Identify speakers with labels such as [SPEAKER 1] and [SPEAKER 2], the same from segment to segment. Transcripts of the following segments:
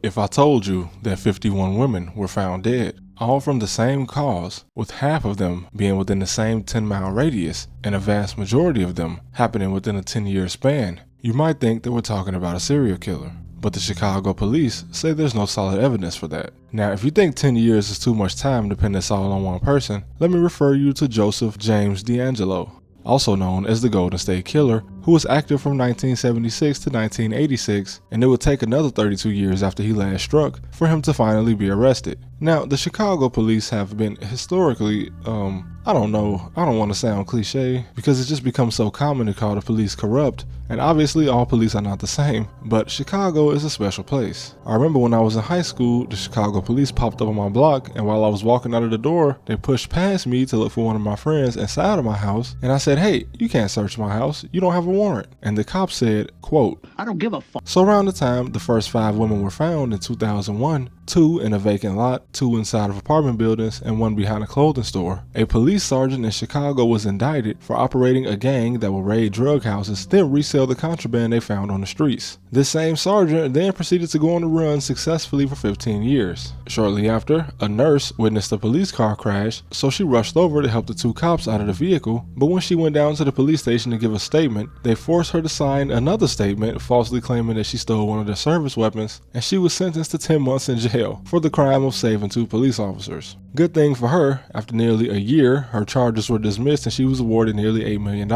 [SPEAKER 1] If I told you that 51 women were found dead, all from the same cause, with half of them being within the same 10-mile radius, and a vast majority of them happening within a 10-year span, you might think that we're talking about a serial killer. But the Chicago police say there's no solid evidence for that. Now, if you think 10 years is too much time to pin this all on one person, let me refer you to Joseph James DeAngelo, also known as the Golden State Killer, who was active from 1976 to 1986, and it would take another 32 years after he last struck for him to finally be arrested. Now, the Chicago police have been historically, I don't want to sound cliche because it's just become so common to call the police corrupt, and obviously all police are not the same, but Chicago is a special place. I remember when I was in high school, the Chicago police popped up on my block, and while I was walking out of the door, they pushed past me to look for one of my friends inside of my house, and I said, "Hey, you can't search my house, you don't have a warrant." And the cop said, quote, "I don't give a fuck." So around the time the first 5 women were found in 2001, 2 in a vacant lot, 2 inside of apartment buildings, and 1 behind a clothing store, a police sergeant in Chicago was indicted for operating a gang that would raid drug houses, then resell the contraband they found on the streets. This same sergeant then proceeded to go on the run successfully for 15 years. Shortly after, a nurse witnessed a police car crash, so she rushed over to help the 2 cops out of the vehicle, but when she went down to the police station to give a statement, they forced her to sign another statement falsely claiming that she stole one of their service weapons, and she was sentenced to 10 months in jail for the crime of saving 2 police officers. Good thing for her, after nearly a year, her charges were dismissed and she was awarded nearly $8 million.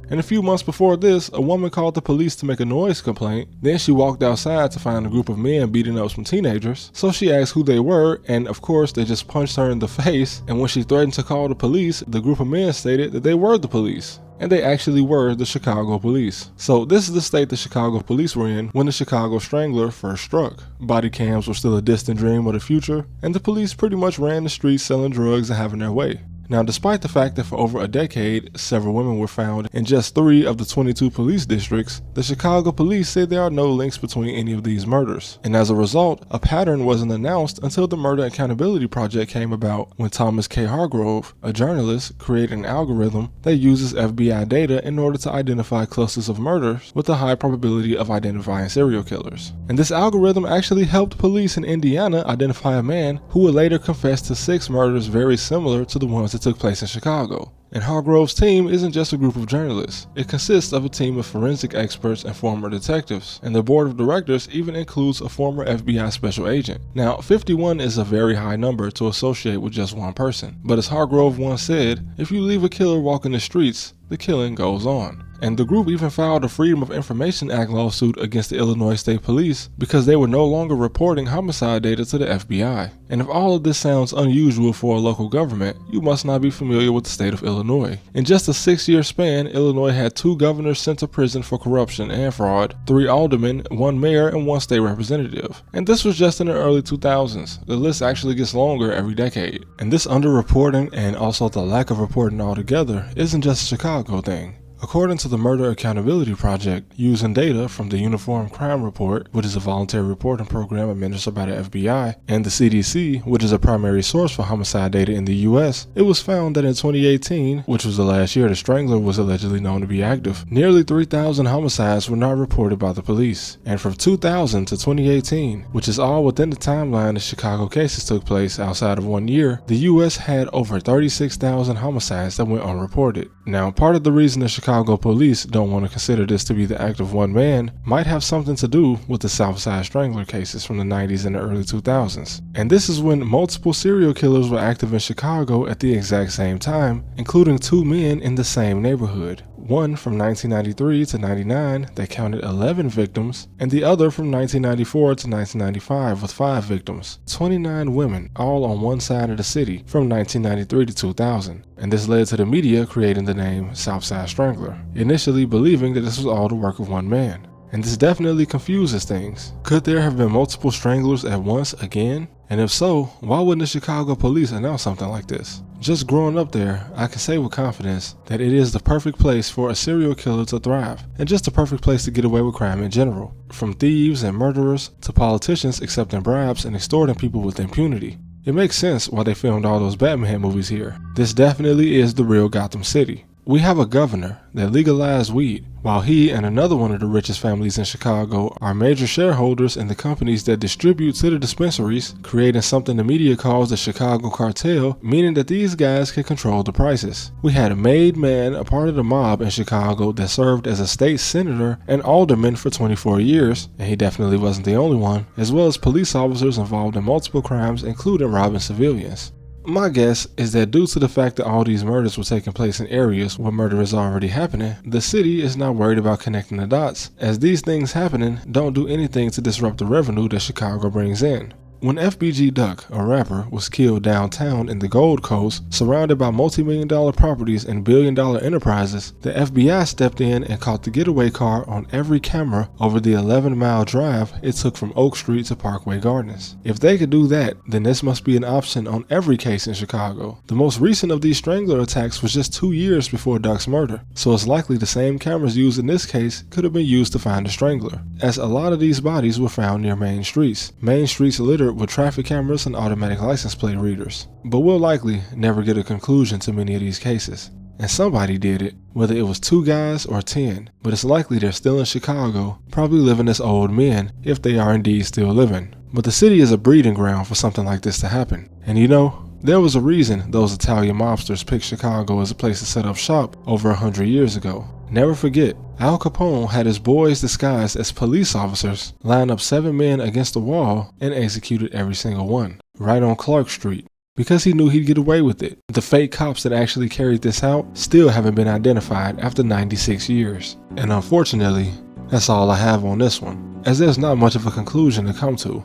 [SPEAKER 1] And a few months before this, a woman called the police to make a noise complaint. Then she walked outside to find a group of men beating up some teenagers. So she asked who they were, and of course they just punched her in the face. And when she threatened to call the police, the group of men stated that they were the police. And they actually were the Chicago police. So this is the state the Chicago police were in when the Chicago strangler first struck. Body cams were still a distant dream of the future, and the police pretty much ran the streets selling drugs and having their way. Now, despite the fact that for over a decade, several women were found in just 3 of the 22 police districts, the Chicago police say there are no links between any of these murders. And as a result, a pattern wasn't announced until the Murder Accountability Project came about, when Thomas K. Hargrove, a journalist, created an algorithm that uses FBI data in order to identify clusters of murders with a high probability of identifying serial killers. And this algorithm actually helped police in Indiana identify a man who would later confess to 6 murders very similar to the ones that took place in Chicago. And Hargrove's team isn't just a group of journalists. It consists of a team of forensic experts and former detectives, and the board of directors even includes a former FBI special agent. Now, 51 is a very high number to associate with just one person, but as Hargrove once said, if you leave a killer walking the streets, the killing goes on. And the group even filed a Freedom of Information Act lawsuit against the Illinois State Police because they were no longer reporting homicide data to the FBI. And if all of this sounds unusual for a local government, you must not be familiar with the state of Illinois. In just a 6-year span, Illinois had 2 governors sent to prison for corruption and fraud, 3 aldermen, 1 mayor, and 1 state representative. And this was just in the early 2000s. The list actually gets longer every decade. And this underreporting, and also the lack of reporting altogether, isn't just a Chicago thing. According to the Murder Accountability Project, using data from the Uniform Crime Report, which is a voluntary reporting program administered by the FBI, and the CDC, which is a primary source for homicide data in the US, it was found that in 2018, which was the last year the strangler was allegedly known to be active, nearly 3,000 homicides were not reported by the police. And from 2000 to 2018, which is all within the timeline the Chicago cases took place outside of 1 year, the US had over 36,000 homicides that went unreported. Now, part of the reason the Chicago police don't want to consider this to be the act of one man might have something to do with the Southside strangler cases from the 90s and the early 2000s. And this is when multiple serial killers were active in Chicago at the exact same time, including 2 men in the same neighborhood. One from 1993 to 99 that counted 11 victims, and the other from 1994 to 1995 with 5 victims. 29 women, all on one side of the city from 1993 to 2000. And this led to the media creating the name Southside Strangler, initially believing that this was all the work of one man. And this definitely confuses things. Could there have been multiple stranglers at once again? And if so, why wouldn't the Chicago police announce something like this? Just growing up there, I can say with confidence that it is the perfect place for a serial killer to thrive, and just the perfect place to get away with crime in general. From thieves and murderers to politicians accepting bribes and extorting people with impunity. It makes sense why they filmed all those Batman movies here. This definitely is the real Gotham City. We have a governor that legalized weed, while he and another one of the richest families in Chicago are major shareholders in the companies that distribute to the dispensaries, creating something the media calls the Chicago cartel, meaning that these guys can control the prices. We had a made man, a part of the mob in Chicago that served as a state senator and alderman for 24 years, and he definitely wasn't the only one, as well as police officers involved in multiple crimes, including robbing civilians. My guess is that due to the fact that all these murders were taking place in areas where murder is already happening, the city is not worried about connecting the dots, as these things happening don't do anything to disrupt the revenue that Chicago brings in. When FBG Duck, a rapper, was killed downtown in the Gold Coast, surrounded by multi-million-dollar properties and billion-dollar enterprises, the FBI stepped in and caught the getaway car on every camera over the 11-mile drive it took from Oak Street to Parkway Gardens. If they could do that, then this must be an option on every case in Chicago. The most recent of these strangler attacks was just 2 years before Duck's murder, so it's likely the same cameras used in this case could have been used to find the strangler, as a lot of these bodies were found near main streets. Main streets littered with traffic cameras and automatic license plate readers. But we'll likely never get a conclusion to many of these cases. And somebody did it, whether it was 2 guys or 10, but it's likely they're still in Chicago, probably living as old men, if they are indeed still living. But the city is a breeding ground for something like this to happen. And you know, there was a reason those Italian mobsters picked Chicago as a place to set up shop over 100 years ago. Never forget, Al Capone had his boys disguised as police officers line up 7 men against a wall and executed every single one, right on Clark Street, because he knew he'd get away with it. The fake cops that actually carried this out still haven't been identified after 96 years. And unfortunately, that's all I have on this one, as there's not much of a conclusion to come to.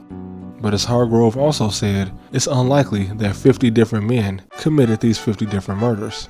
[SPEAKER 1] But as Hargrove also said, it's unlikely that 50 different men committed these 50 different murders.